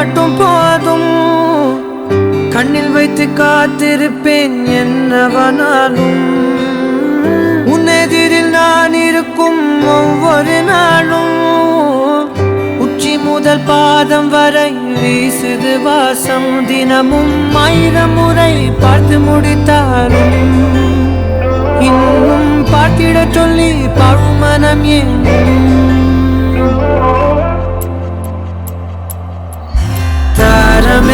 மட்டும் போதும். கண்ணில் வைத்து காத்திருப்பேன் என்னவனாலும். உன்னெதிரில் நான் இருக்கும் ஒவ்வொரு நாளும். உச்சி முதல் பாதம் வரை வீசுது வாசம். தினமும் 1000 முறை பார்த்து முடித்தாலும் இன்னும் பார்த்திட சொல்லி பழுமனம் ஏன்? தாரமே